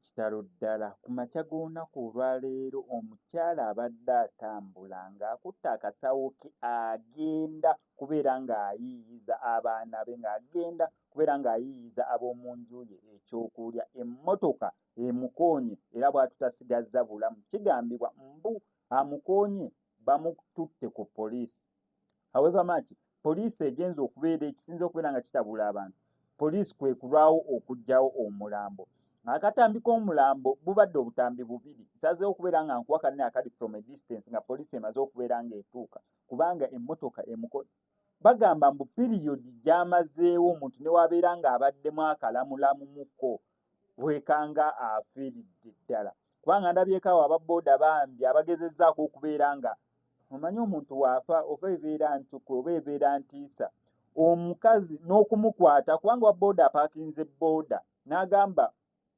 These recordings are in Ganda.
kitalo ddala ku makya g'olunaku olwaleero omukyala abadde atambula ng'akutte akasawo ke agenda kubeera ng'ayiiyiza abaana be ng'agenda kubeera ng'ayiiyiza ab'omu nju ye ekyokulya emmotoka emukoonye era bw'atutasigazza bulamu kigambibwa mbu amukoonye bamututte ku poliisi. However much poliisi egenza okubeera ekisinza okubeera nga kitabula abantu poliisi kwe kulwawo okuggyawo omulambo. Akatambi k'omulambo bubadde obutambi bubiri nsazeewo okubeera nga nkuwa kanene akali from a distance nga poliisi emaze okubeera ng'etuuka kubanga emmotoka bagamba mbu piriyodi gy'amazeewo omuntu ne wabeera ng'abaddemu akalamulamuko wekanga afiiridde ddala kubanga ndabyeko awo ababooda bambi abagezezzaako okubeera nga omanyi omuntu waafa oba ebeera ntuku oba ebeera ntiisa omukazi n'okumukwata kubanga wabooda apaakinze booda n'agamba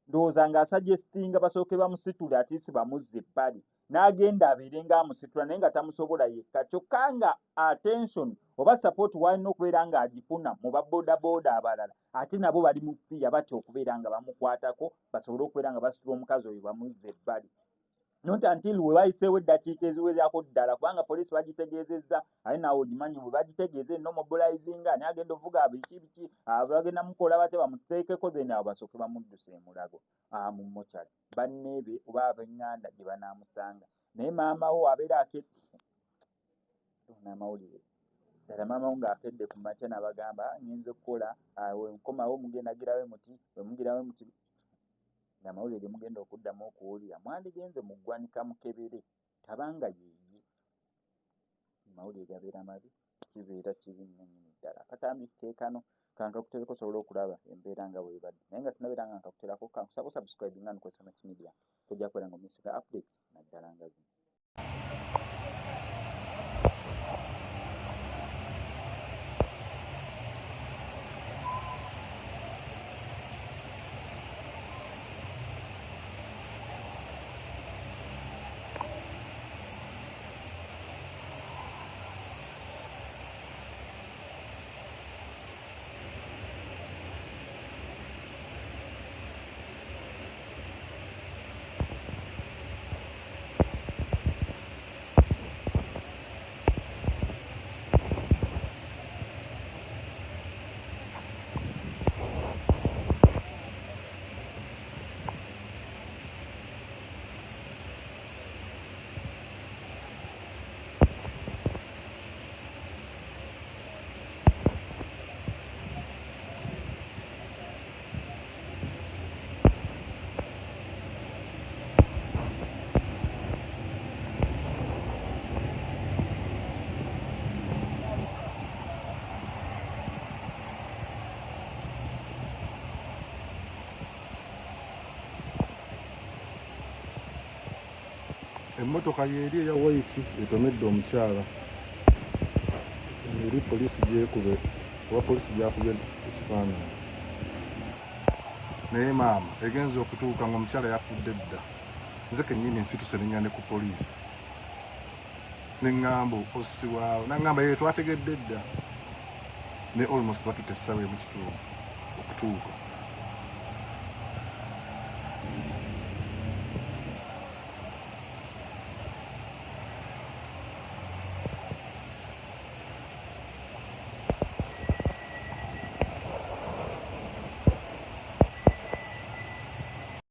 ndowooza ng'asuggestinga basooke bamusitule atiisi bamuzze ebbali n'agenda abeere ng'amusitula naye nga tamusobola yekka kyokka nga attention oba support w'alina okubeera ng'agifuna mu baboodabooda abalala ate nabo bali mu fiya batya okubeera nga bamukwatako basobole okubeera nga basitula omukazi oyo bamuzze ebbali. Not until we wayiseewo eddakiika eziwererako ddala kubanga poliisi bagitegeezezza ate naawe ogimanyi bwe bagitegeeza eno mobilizinga naye agenda ovuga biki bagenda mukola bate bamuteekeko then abo basooke bamuddusa emulago mu mochari banneebe oba ab'eŋŋanda gye banaamusanga naye maama wo abeera akedde n'amawulire ddala maama wo ng'akedde ku makya n'abagamba ngenze okukola wenkomawo mugenda girawe muti wemugirawe muti amawulire ge mugenda okuddamu okuwulira mwandigenze mu ggwanika mukebere tabanga yeeye amawulire gabeera mabi kibeera kibi nnyonnyini ddala akatambi keekano kankakutereko osobola okulaba embeera nga bwebadde naye nga sinabeera nga nkakuterako kankusaba osubscribe nga nukwesa Max Media tojja kubeera nga omisiga updates naddala nga zino. Emmotoka yeri eya white etomedde omukyala eri poliisi gyekube oba poliisi gyakubye ekifaananyi naye maama egenza okutuuka ng'omukyala yafudde dda nze kennyini nsituse nennya ne ku poliisi neŋŋamba ossibwawo naŋŋamba ye twategedde dda ne almost batutte essawa emu kitundu okutuuka